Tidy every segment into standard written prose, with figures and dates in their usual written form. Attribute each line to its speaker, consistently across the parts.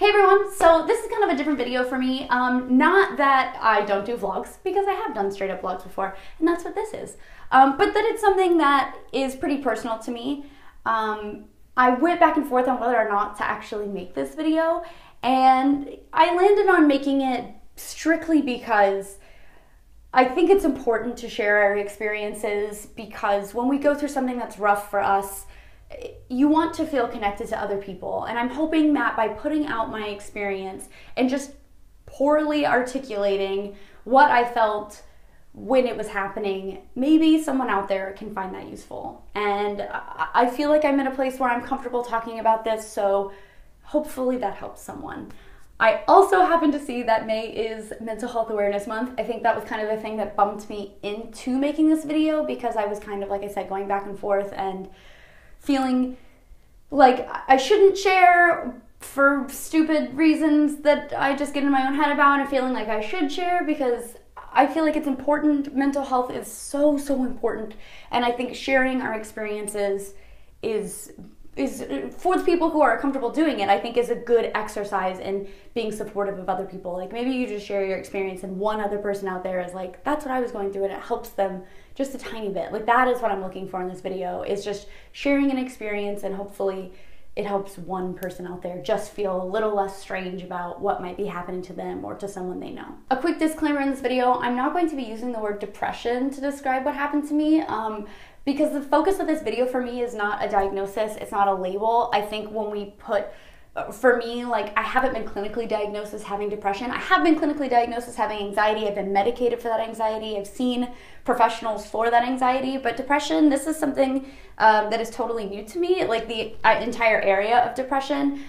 Speaker 1: Hey everyone, so this is kind of a different video for me. Not that I don't do vlogs, because I have done straight up vlogs before, and that's what this is. But that it's something that is pretty personal to me. I went back and forth on whether or not to actually make this video, and I landed on making it strictly because I think it's important to share our experiences, because when we go through something that's rough for us, you want to feel connected to other people. And I'm hoping that by putting out my experience and just poorly articulating what I felt when it was happening, maybe someone out there can find that useful. And I feel like I'm in a place where I'm comfortable talking about this, so hopefully that helps someone. I also happen to see that May is Mental Health Awareness Month. I think that was kind of the thing that bumped me into making this video, because I was kind of, like I said, going back and forth and feeling like I shouldn't share for stupid reasons that I just get in my own head about, and feeling like I should share because I feel like it's important. Mental health is so important, and I think sharing our experiences is for the people who are comfortable doing it, I think is a good exercise in being supportive of other people. Like, maybe you just share your experience and one other person out there is like, that's what I was going through, and it helps them just a tiny bit. Like, that is what I'm looking for in this video, is just sharing an experience, and hopefully it helps one person out there just feel a little less strange about what might be happening to them or to someone they know. A quick disclaimer in this video, I'm not going to be using the word depression to describe what happened to me, because the focus of this video for me is not a diagnosis, it's not a label. I think when we put, for me, like, I haven't been clinically diagnosed as having depression. I have been clinically diagnosed as having anxiety. I've been medicated for that anxiety. I've seen professionals for that anxiety, but depression, this is something that is totally new to me, like the entire area of depression.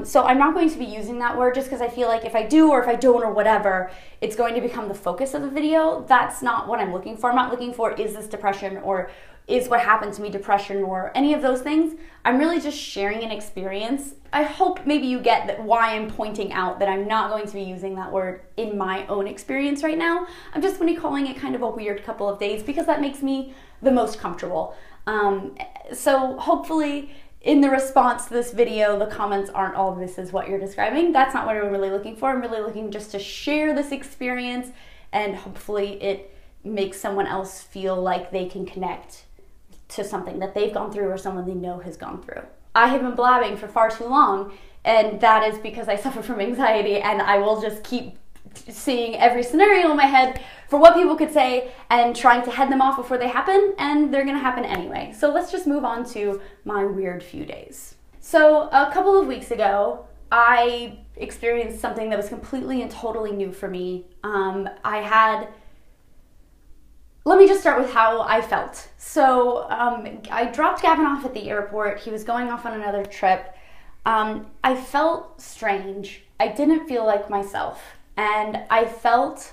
Speaker 1: So I'm not going to be using that word just because I feel like if I do or if I don't or whatever, it's going to become the focus of the video. That's not what I'm looking for. I'm not looking for, is this depression, or is what happened to me depression, or any of those things. I'm really just sharing an experience. I hope maybe you get that why I'm pointing out that I'm not going to be using that word in my own experience right now. I'm just going to be calling it kind of a weird couple of days because that makes me the most comfortable. So hopefully in the response to this video, the comments aren't all this is what you're describing. That's not what I'm really looking for. I'm really looking just to share this experience, and hopefully it makes someone else feel like they can connect to something that they've gone through or someone they know has gone through. I have been blabbing for far too long, and that is because I suffer from anxiety, and I will just keep seeing every scenario in my head for what people could say and trying to head them off before they happen, and they're gonna happen anyway. So let's just move on to my weird few days. So a couple of weeks ago, I experienced something that was completely and totally new for me. Let me just start with how I felt. So I dropped Gavin off at the airport. He was going off on another trip. I felt strange. I didn't feel like myself. And I felt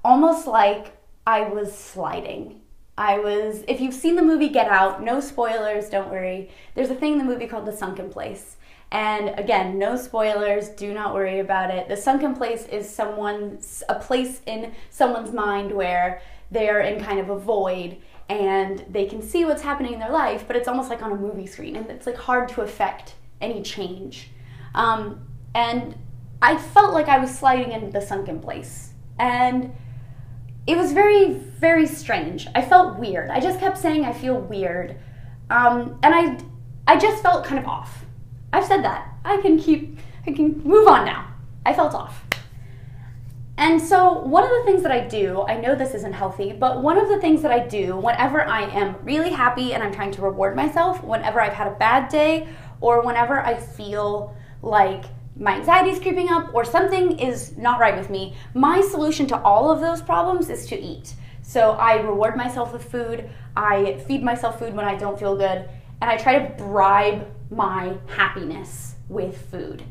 Speaker 1: almost like I was sliding. If you've seen the movie Get Out, no spoilers, don't worry. There's a thing in the movie called the sunken place. And again, no spoilers, do not worry about it. The sunken place is a place in someone's mind where they're in kind of a void and they can see what's happening in their life, but it's almost like on a movie screen, and it's like hard to affect any change. And I felt like I was sliding into the sunken place, and it was very strange. I felt weird. I just kept saying I feel weird. And I just felt kind of off. I've said that. I can move on now. I felt off. And so one of the things that I do, I know this isn't healthy, but one of the things that I do whenever I am really happy and I'm trying to reward myself, whenever I've had a bad day, or whenever I feel like my anxiety is creeping up or something is not right with me, my solution to all of those problems is to eat. So I reward myself with food, I feed myself food when I don't feel good, and I try to bribe my happiness with food.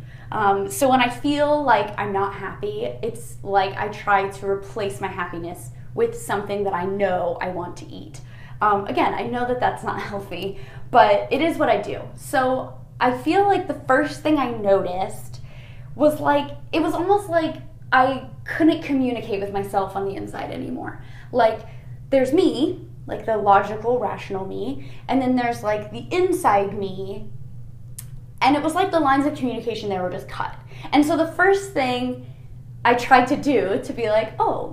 Speaker 1: So when I feel like I'm not happy, it's like I try to replace my happiness with something that I know I want to eat. Again, I know that that's not healthy, but it is what I do. So I feel like the first thing I noticed was like, it was almost like I couldn't communicate with myself on the inside anymore. Like, there's me, like the logical, rational me, and then there's like the inside me And it was like the lines of communication there were just cut. And so the first thing I tried to do to be like, oh,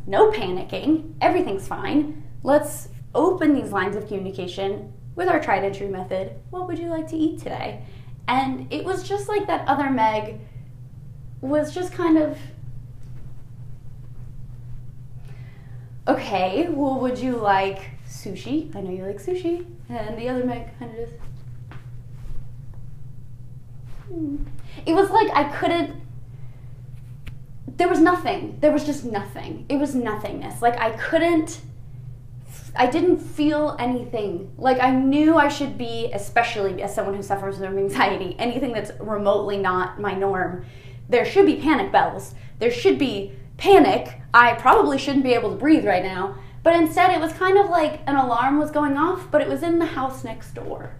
Speaker 1: no panicking, everything's fine. Let's open these lines of communication with our tried and true method. What would you like to eat today? And it was just like that other Meg was just kind of, okay, well, would you like sushi? I know you like sushi. And the other Meg kind of just, It was like I couldn't, there was nothing. There was just nothing. It was nothingness. Like I didn't feel anything. Like I knew I should be, especially as someone who suffers from anxiety, anything that's remotely not my norm, there should be panic bells. There should be panic. I probably shouldn't be able to breathe right now. But instead it was kind of like an alarm was going off, but it was in the house next door.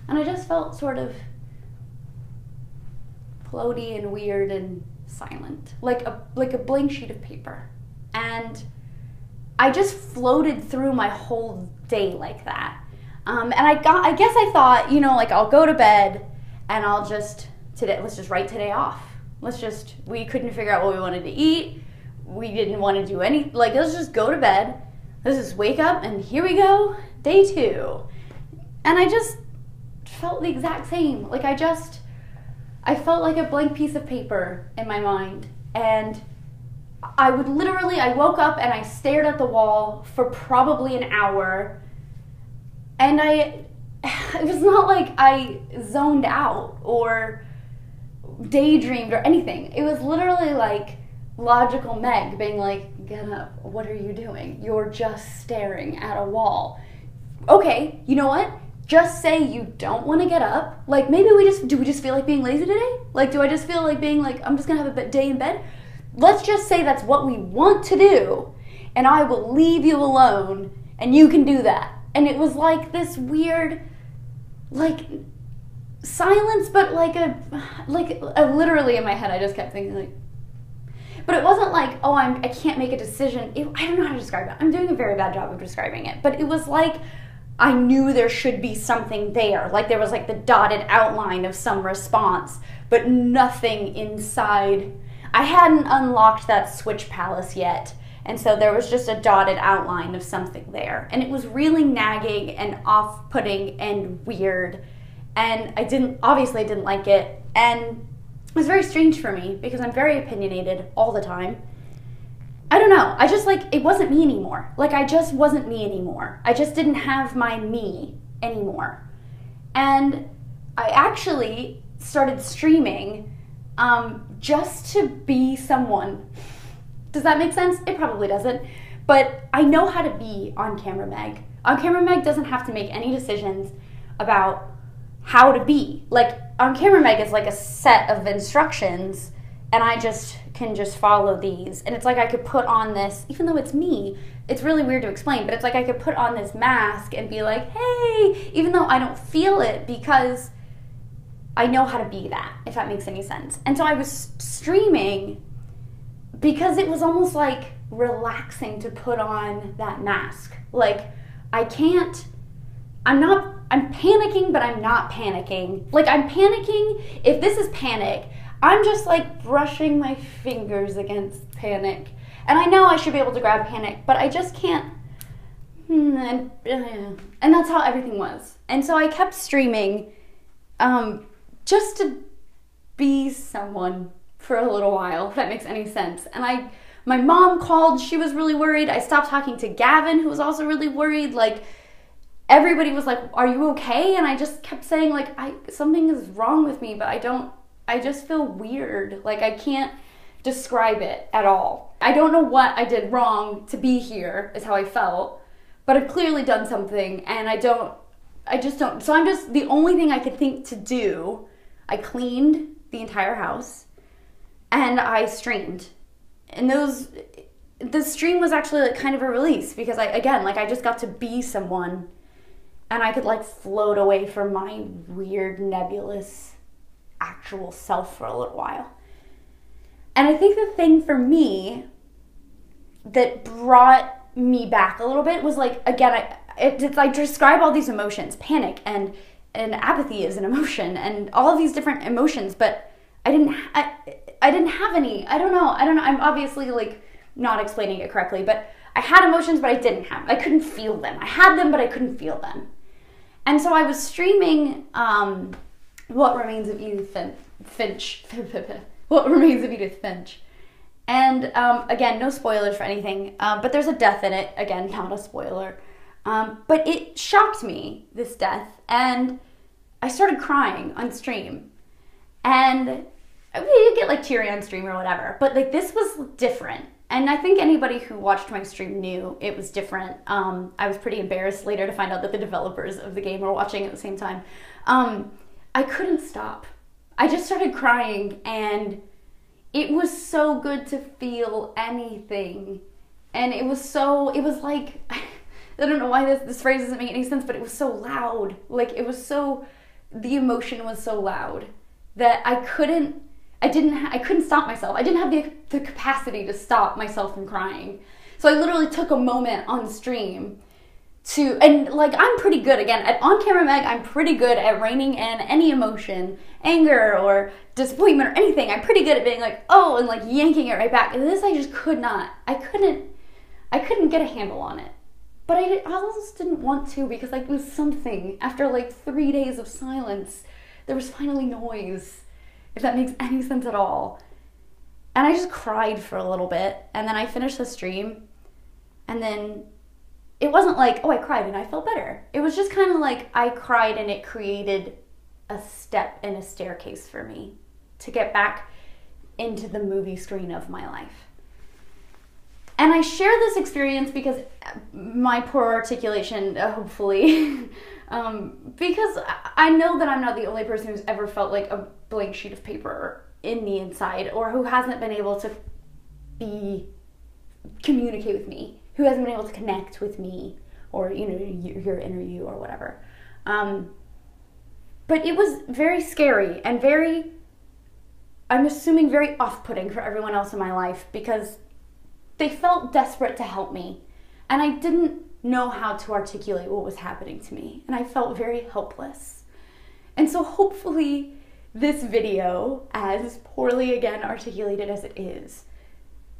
Speaker 1: And I just felt sort of floaty and weird and silent, like a blank sheet of paper. And I just floated through my whole day like that. And I guess I thought, like I'll go to bed and let's just write today off. We couldn't figure out what we wanted to eat. We didn't want to do let's just go to bed. Let's just wake up and here we go, day 2. And I just felt the exact same. Like I felt like a blank piece of paper in my mind. And I woke up and I stared at the wall for probably an hour. And it was not like I zoned out or daydreamed or anything. It was literally like logical Meg being like, get up, what are you doing? You're just staring at a wall. Okay, you know what? Just say you don't want to get up. Like maybe do we just feel like being lazy today? Like do I just feel like being like, I'm just gonna have a day in bed? Let's just say that's what we want to do, and I will leave you alone, and you can do that. And it was like this weird, like, silence, but literally in my head, I just kept thinking, like, but it wasn't like, oh, I can't make a decision. I don't know how to describe it. I'm doing a very bad job of describing it, but it was like I knew there should be something there. Like there was like the dotted outline of some response, but nothing inside. I hadn't unlocked that switch palace yet, and so there was just a dotted outline of something there. And it was really nagging and off-putting and weird, and I obviously didn't like it, and it was very strange for me because I'm very opinionated all the time. I don't know, it wasn't me anymore. Like I just wasn't me anymore. I just didn't have my me anymore. And I actually started streaming just to be someone. Does that make sense? It probably doesn't. But I know how to be on camera Meg. On camera Meg doesn't have to make any decisions about how to be. Like on camera Meg is like a set of instructions and I can just follow these. And it's like I could put on this, even though it's me, it's really weird to explain, but it's like I could put on this mask and be like, hey, even though I don't feel it because I know how to be that, if that makes any sense. And so I was streaming because it was almost like relaxing to put on that mask. Like I'm panicking, but I'm not panicking. Like I'm panicking, if this is panic, I'm just like brushing my fingers against panic. And I know I should be able to grab panic, but I just can't. And that's how everything was. And so I kept streaming just to be someone for a little while, if that makes any sense. And my mom called, she was really worried. I stopped talking to Gavin, who was also really worried. Like, everybody was like, are you okay? And I just kept saying, like, something is wrong with me, but I just feel weird. Like, I can't describe it at all. I don't know what I did wrong to be here, is how I felt, but I've clearly done something, and I just don't. So the only thing I could think to do, I cleaned the entire house, and I streamed. And the stream was actually like kind of a release because I just got to be someone, and I could like float away from my weird nebulous actual self for a little while. And I think the thing for me that brought me back a little bit was like, again, I describe all these emotions, panic and and apathy is an emotion, and all of these different emotions, but I didn't have any. I don't know. I'm obviously like not explaining it correctly, but I had emotions, but I couldn't feel them. I had them, but I couldn't feel them. And so I was streaming What Remains of Edith Finch. What Remains of Edith Finch. And again, no spoilers for anything, but there's a death in it. Again, not a spoiler. But it shocked me, this death, and I started crying on stream. And I mean, you get like teary on stream or whatever, but like this was different. And I think anybody who watched my stream knew it was different. I was pretty embarrassed later to find out that the developers of the game were watching at the same time. I couldn't stop. I just started crying, and it was so good to feel anything. And it was like, I don't know why this phrase doesn't make any sense, but it was so loud. Like the emotion was so loud that I couldn't stop myself. I didn't have the capacity to stop myself from crying. So I literally took a moment on stream and like, I'm pretty good, again, at On Camera Meg, I'm pretty good at reining in any emotion, anger or disappointment or anything. I'm pretty good at being like, oh, and like yanking it right back. And this, I just could not. I couldn't get a handle on it. But I almost didn't want to, because like it was something. After like 3 days of silence, there was finally noise, if that makes any sense at all. And I just cried for a little bit, and then I finished the stream, and then it wasn't like, oh, I cried and I felt better. It was just kind of like I cried, and it created a step in a staircase for me to get back into the movie screen of my life. And I share this experience because my poor articulation, hopefully, because I know that I'm not the only person who's ever felt like a blank sheet of paper in the inside, or who hasn't been able to communicate with me, who hasn't been able to connect with me, or, you know, your inner you or whatever. But it was very scary and I'm assuming very off-putting for everyone else in my life, because they felt desperate to help me, and I didn't know how to articulate what was happening to me, and I felt very helpless. And so hopefully this video, as poorly again articulated as it is,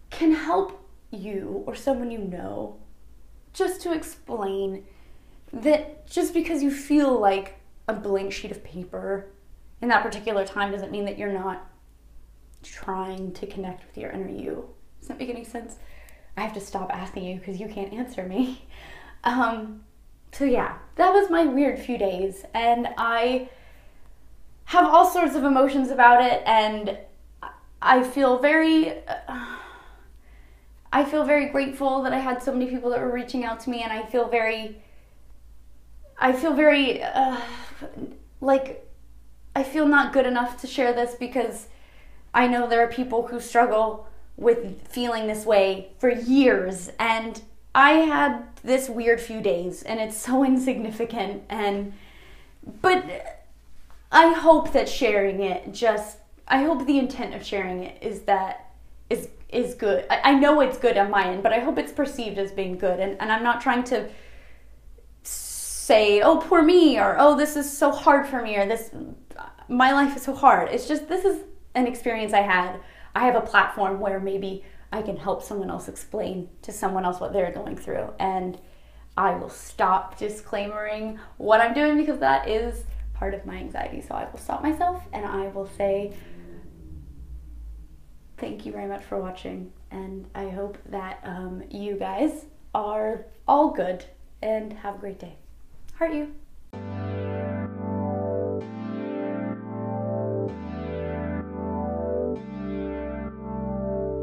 Speaker 1: can help you or someone you know, just to explain that just because you feel like a blank sheet of paper in that particular time doesn't mean that you're not trying to connect with your inner you. Does that make any sense? I have to stop asking you because you can't answer me. So yeah, that was my weird few days, and I have all sorts of emotions about it, and I feel very grateful that I had so many people that were reaching out to me, and I feel very like I feel not good enough to share this, because I know there are people who struggle with feeling this way for years, and I had this weird few days, and it's so insignificant, but I hope that sharing it I hope the intent of sharing it is good. I know it's good on my end, but I hope it's perceived as being good, and I'm not trying to say, oh, poor me, or oh, this is so hard for me, or my life is so hard. It's just, this is an experience I had. I have a platform where maybe I can help someone else explain to someone else what they're going through, and I will stop disclaimering what I'm doing, because that is part of my anxiety. So I will stop myself, and I will say thank you very much for watching, and I hope that you guys are all good and have a great day. Heart you.